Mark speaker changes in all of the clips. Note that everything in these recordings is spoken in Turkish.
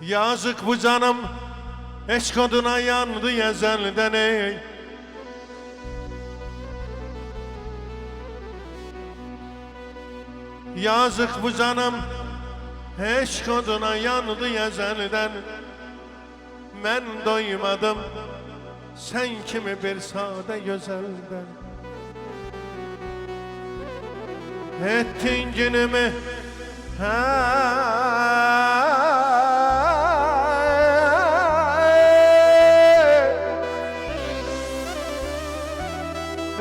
Speaker 1: Yazık bu canım, eşk oduna yandı ezelden ey. Yazık bu canım, eşk oduna yandı ezelden. Ben doymadım, sen kimi bir sade güzelden. Ettin günümü,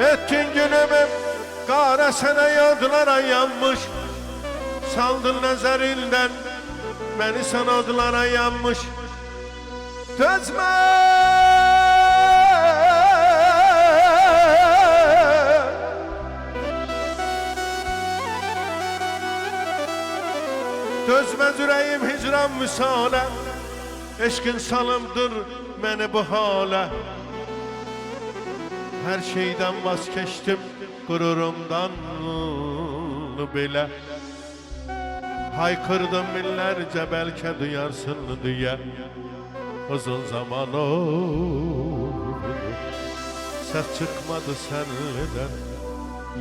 Speaker 1: ettin günümü, kara sana yodlara yanmış. Saldın nazarından, beni sana odlara yanmış. Tözme Tözmez yüreğim hicran misale. Eşkin salımdır beni bu hale. Her şeyden vazgeçtim, gururumdan bile. Haykırdım binlerce, belki duyarsın diye. Uzun zaman oldu, ses çıkmadı senden.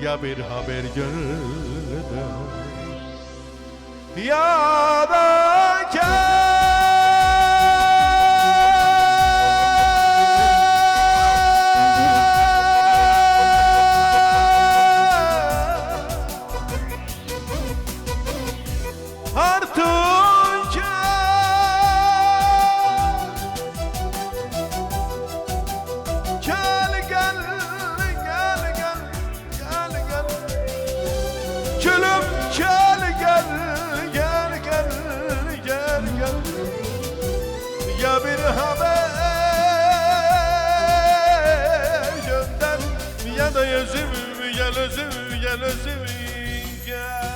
Speaker 1: Ya bir haber görüldü, ya da gel. Gülüm gel gel gel gel gel gel. Ya bir haber gönder, ya da özüm gel özüm gel özüm gel.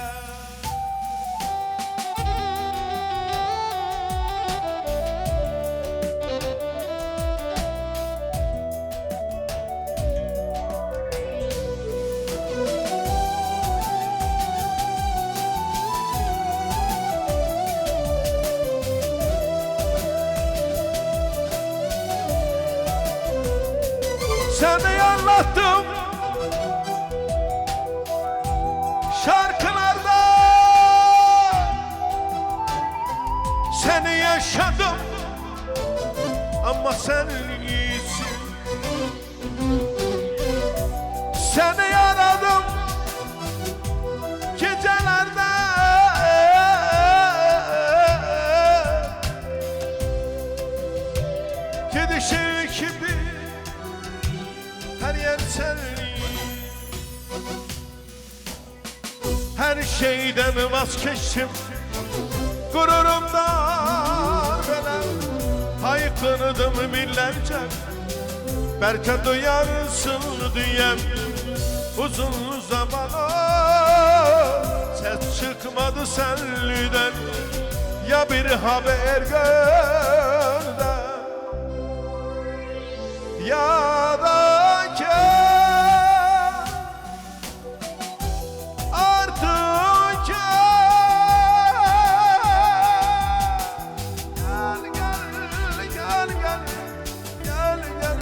Speaker 1: Seni anlattım şarkılarda, seni yaşadım ama sen iyisin. Seni aradım gecelerde, gidişi gibi her yer senli. Her şeyden vazgeçtim, gururumdan böyle. Haykırdım binlerce, belki duyarsın diye. Uzun zaman ses çıkmadı senden. Ya bir haber gönder, ya da gel, artık gel. Gel gel gel gel gel gel.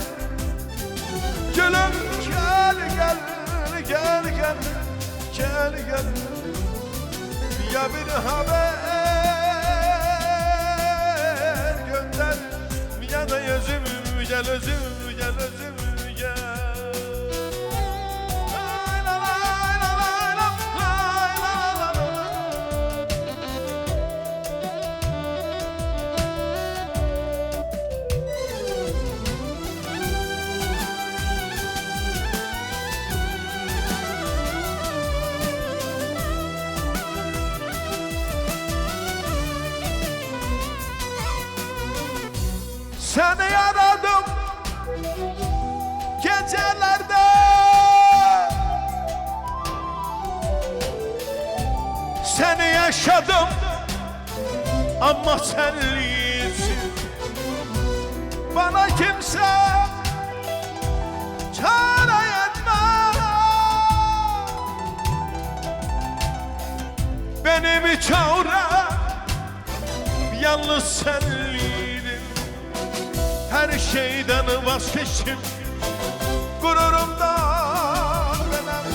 Speaker 1: Gülüm gel gel gel gel gel gel. Ya bir haber gönder, ya da özüm gel özüm gel özüm gel. Lay la lay la lay la lay la la la. Seni aradım gecelerde, seni yaşadım ama sen iyisin. Bana kimse çare etmez, benim çare yalnız senliydin. Her şeyden vazgeçtim, gururumdan benem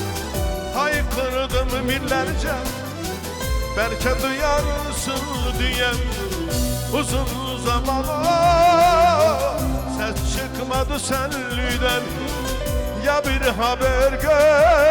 Speaker 1: haykırdım binlerce. Belki duyarsın diye uzun zaman ses çıkmadı senliden. Ya bir haber gör